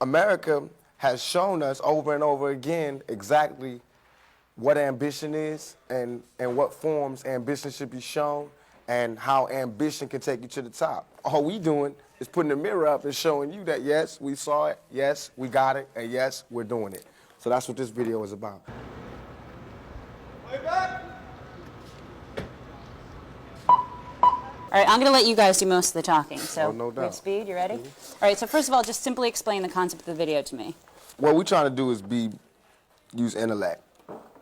America has shown us over and over again exactly what ambition is and what forms ambition should be shown and how ambition can take you to the top. All we doing is putting the mirror up and showing you that, yes, we saw it, yes, we got it, and yes, we're doing it. So that's what this video is about. Way back. All right, I'm gonna let you guys do most of the talking, so no doubt. we have speed, you ready? All right, so first of all, just simply explain the concept of the video to me. What we're trying to do is use intellect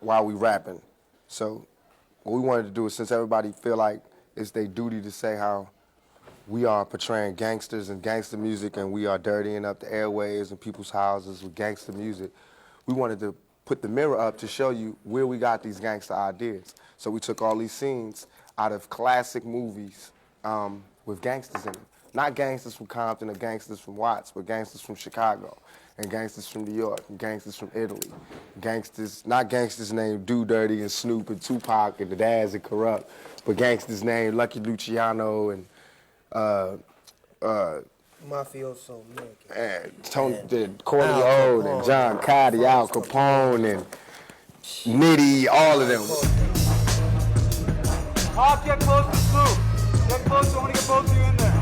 while we rapping. So what we wanted to do is, since everybody feel like it's their duty to say how we are portraying gangsters and gangster music and we are dirtying up the airways and people's houses with gangster music, we wanted to put the mirror up to show you where we got these gangster ideas. So we took all these scenes out of classic movies with gangsters in them. Not gangsters from Compton or gangsters from Watts, but gangsters from Chicago, and gangsters from New York, and gangsters from Italy. Gangsters, not gangsters named Do Dirty and Snoop and Tupac and the Dads and Corrupt, but gangsters named Lucky Luciano and Mafioso Nick. And Tony Corleone and John Gotti, Al Capone and Nitty, all of them. Hop, get close to Snoop. Get close, I want to get both of you in there.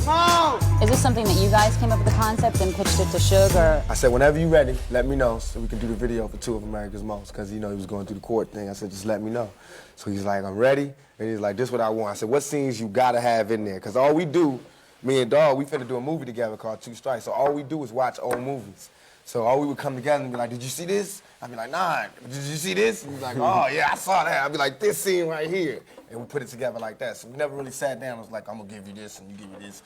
Come on! Is this something that you guys came up with the concept and pitched it to Suge, or? I said, whenever you're ready, let me know so we can do the video for Two of America's Most, because, you know, he was going through the court thing. I said, just let me know. So he's like, I'm ready. And he's like, this is what I want. I said, what scenes you gotta have in there? Because all we do, me and Dogg, we finna do a movie together called Two Strikes. So all we do is watch old movies. So all we would come together and be like, did you see this? I'd be like, nah, did you see this? And he's like, oh yeah, I saw that. I'd be like, this scene right here. And we put it together like that. So we never really sat down and was like, I'm gonna give you this and you give me this.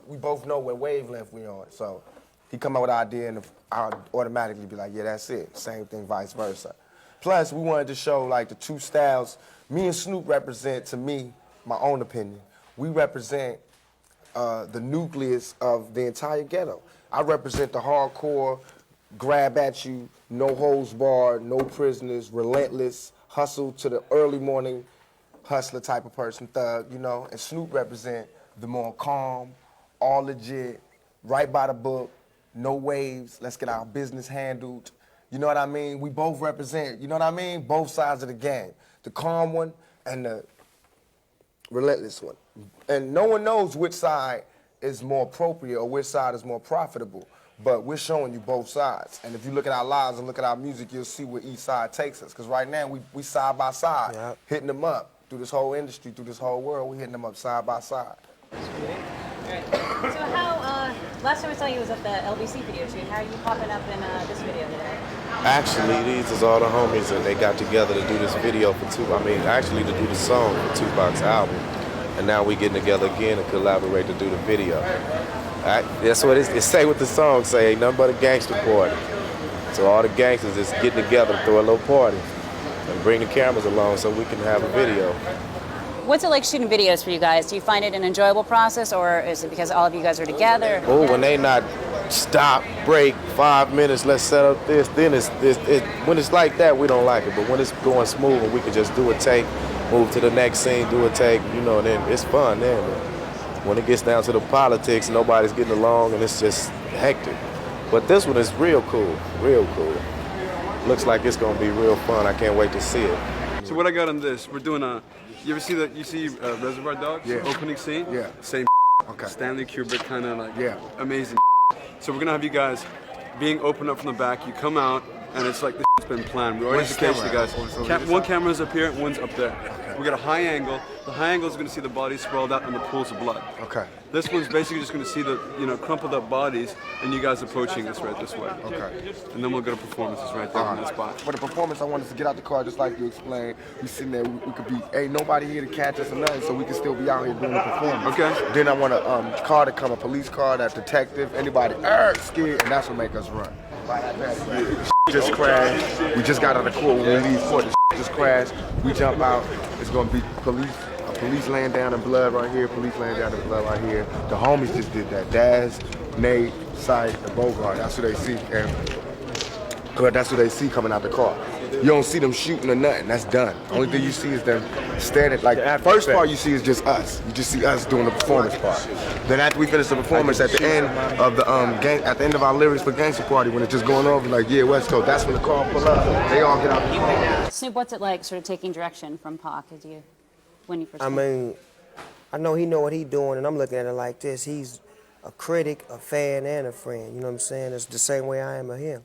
We both know what wavelength we on. So he come out with an idea and I'll automatically be like, yeah, that's it. Same thing, vice versa. Plus, we wanted to show like the two styles. Me and Snoop represent, to me, my own opinion, we represent the nucleus of the entire ghetto. I represent the hardcore, grab at you, no holds barred, no prisoners, relentless, hustle to the early morning hustler type of person, thug, you know. And Snoop represent the more calm, all legit, right by the book, no waves, let's get our business handled. You know what I mean? We both represent, you know what I mean? Both sides of the game. The calm one and the relentless one. And no one knows which side is more appropriate or which side is more profitable, but we're showing you both sides. And if you look at our lives and look at our music, you'll see where each side takes us. Because right now, we side by side, hitting them up through this whole industry, through this whole world, we hitting them up side by side. Right. So how, last time I saw you was at the LBC video shoot. How are you popping up in this video today? Actually, these is all the homies, and they got together to do this video for Tupac. I mean, actually to do the song for Tupac's album. And now we getting together again to collaborate to do the video. That's what it say what the song say, ain't nothing but a gangster party. So all the gangsters is getting together to throw a little party and bring the cameras along so we can have a video. What's it like shooting videos for you guys? Do you find it an enjoyable process, or is it because all of you guys are together? Oh, when they not stop, break, 5 minutes, let's set up this, then when it's like that, we don't like it. But when it's going smooth and we can just do a take, move to the next scene, do a take, you know, then it's fun then. When it gets down to the politics, nobody's getting along and it's just hectic. But this one is real cool, real cool. Looks like it's gonna be real fun. I can't wait to see it. So what I got on this, we're doing you ever see Reservoir Dogs? Yeah. Opening scene? Yeah. Same Okay. Stanley Kubrick kind of like amazing. So we're gonna have you guys being opened up from the back. You come out and it's like this has been planned. We already staged you guys. One camera's up here, one's up there. We got a high angle. The high angle is going to see the bodies sprawled out and the pools of blood. Okay. This one's basically just going to see the crumpled up bodies and you guys approaching us right this way. Okay. And then we'll go to performances right there on that spot. For the performance, I want us to get out the car just like you explained. We sitting there, we could be, ain't nobody here to catch us or nothing, so we can still be out here doing the performance. Okay. Then I want a car to come, a police car, that detective, anybody scared, and that's what make us run. Just crashed. We just got out of court. When we leave court, the just crashed. We jump out. It's gonna be police laying down in blood right here. Police laying down in blood right here. The homies just did that. Daz, Nate, Sight, and Bogart. That's who they see. And that's who they see coming out the car. You don't see them shooting or nothing. That's done. Only thing you see is them standing. Like the first part you see is just us. You just see us doing the performance part. Then after we finish the performance, at the end of the at the end of our lyrics for Gangsta Party, when it's just going over like, yeah, West Coast, that's when the car pull up. They all get out the car. Snoop, what's it like, sort of taking direction from Pac when you first? I mean, I know he know what he doing, and I'm looking at it like this. He's a critic, a fan, and a friend. You know what I'm saying? It's the same way I am of him.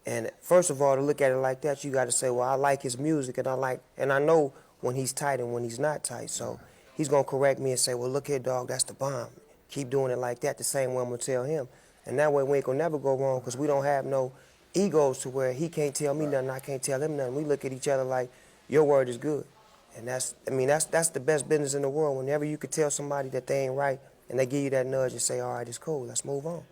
And first of all, to look at it like that, you got to say, well, I like his music, and I know when he's tight and when he's not tight. So he's gonna correct me and say, well, look here, dog, that's the bomb. Keep doing it like that. The same way I'm gonna tell him, and that way we ain't gonna never go wrong because we don't have no egos to where he can't tell me nothing, I can't tell him nothing. We look at each other like your word is good, and that's the best business in the world. Whenever you could tell somebody that they ain't right, and they give you that nudge and say, all right, it's cool, let's move on.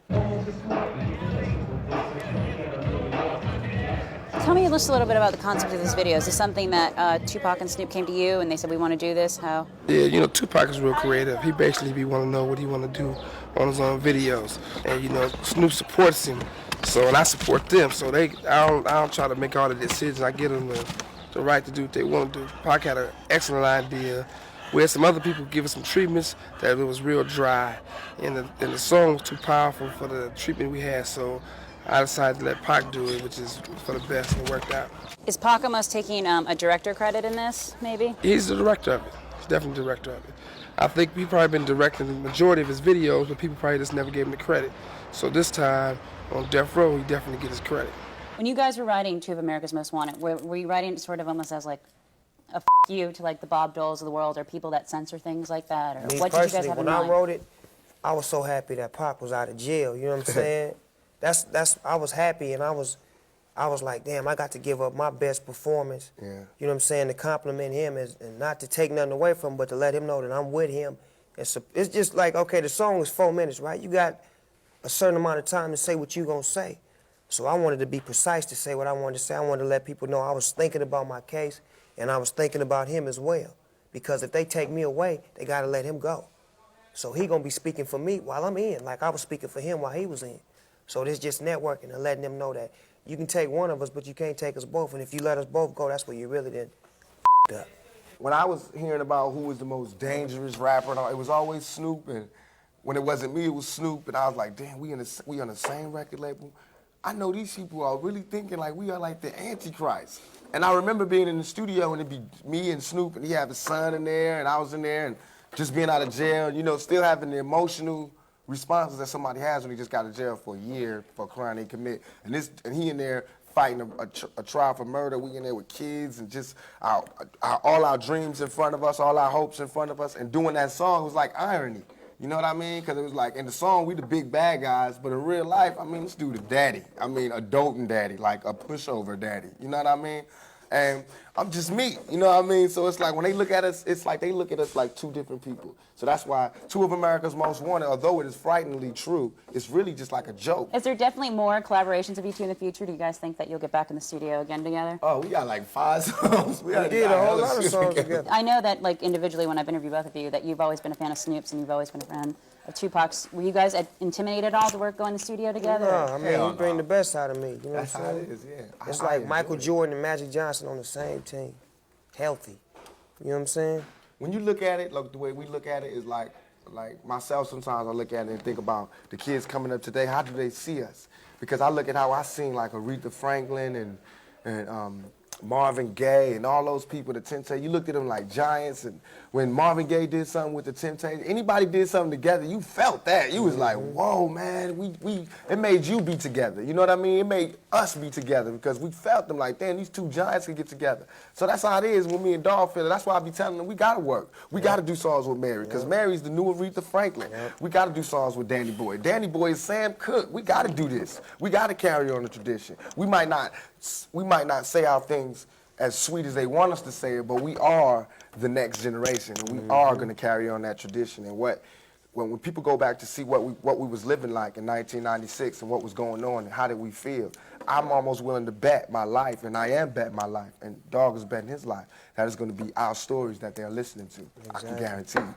Tell me just a little bit about the concept of this video. Is this something that Tupac and Snoop came to you and they said, we want to do this? How? Yeah, you know, Tupac is real creative. He basically want to know what he want to do on his own videos. And, you know, Snoop supports him, so, and I support them. So I don't try to make all the decisions. I give them the right to do what they want to do. Pac had an excellent idea. We had some other people give us some treatments that it was real dry. And the song was too powerful for the treatment we had, so I decided to let Pac do it, which is for the best, and it worked out. Is Pac almost taking a director credit in this, maybe? He's the director of it. He's definitely the director of it. I think we've probably been directing the majority of his videos, but people probably just never gave him the credit. So this time, on Death Row, he definitely gets his credit. When you guys were writing Two of America's Most Wanted, were you writing it sort of almost as like a f you to like the Bob Doles of the world, or people that censor things like that? Or Me what did you guys have in when mind? I wrote it, I was so happy that Pac was out of jail, you know what I'm saying? I was happy, and I was like, damn, I got to give up my best performance. Yeah. You know what I'm saying? To compliment him and not to take nothing away from him, but to let him know that I'm with him. It's just like, okay, the song is 4 minutes, right? You got a certain amount of time to say what you gonna say. So I wanted to be precise to say what I wanted to say. I wanted to let people know I was thinking about my case, and I was thinking about him as well. Because if they take me away, they gotta let him go. So he gonna be speaking for me while I'm in, like I was speaking for him while he was in. So this just networking and letting them know that you can take one of us, but you can't take us both. And if you let us both go, that's where you really did up. When I was hearing about who was the most dangerous rapper, and all, it was always Snoop. And when it wasn't me, it was Snoop. And I was like, damn, we on the same record label. I know these people are really thinking like we are like the Antichrist. And I remember being in the studio and it'd be me and Snoop, and he had his son in there, and I was in there, and just being out of jail, you know, still having the emotional responses that somebody has when he just got out of jail for a year for a crime they commit. And he in there fighting a trial for murder. We in there with kids and just all our dreams in front of us, all our hopes in front of us. And doing that song was like irony. You know what I mean? Because it was like, in the song, we the big bad guys, but in real life, I mean, this dude a daddy. I mean, a doting daddy, like a pushover daddy. You know what I mean? And I'm just me, you know what I mean? So it's like when they look at us, it's like they look at us like two different people. So that's why Two of America's Most Wanted, although it is frighteningly true, it's really just like a joke. Is there definitely more collaborations of you two in the future? Do you guys think that you'll get back in the studio again together? Oh, we got like 5 songs. We did a whole lot of songs together. I know that, like, individually, when I've interviewed both of you, that you've always been a fan of Snoop's and you've always been a fan of Tupac's. Were you guys intimidated at all to go in the studio together? No, I mean, you bring the best out of me, you know That's what how I'm it saying? is, yeah. It's like Michael Jordan and Magic Johnson on the same team. Healthy. You know what I'm saying? When you look at it, look, the way we look at it is like myself, sometimes I look at it and think about the kids coming up today, how do they see us? Because I look at how I seen like Aretha Franklin and Marvin Gaye and all those people, the Temptations. You looked at them like giants, and when Marvin Gaye did something with the Temptations, anybody did something together, you felt that. You was like, whoa, man, it made you be together. You know what I mean? It made us be together because we felt them like, damn, these two giants can get together. So that's how it is when me and Dogg feel it. That's why I be telling them we gotta work. We gotta do songs with Mary, because Mary's the new Aretha Franklin. We gotta do songs with Danny Boy. Danny Boy is Sam Cooke. We gotta do this. We gotta carry on the tradition. We might not say our things as sweet as they want us to say it, but we are the next generation, and we are going to carry on that tradition. And when people go back to see what we was living like in 1996 and what was going on and how did we feel, I'm almost willing to bet my life, and I am betting my life, and Dogg is betting his life, that it's going to be our stories that they're listening to. Exactly. I can guarantee you.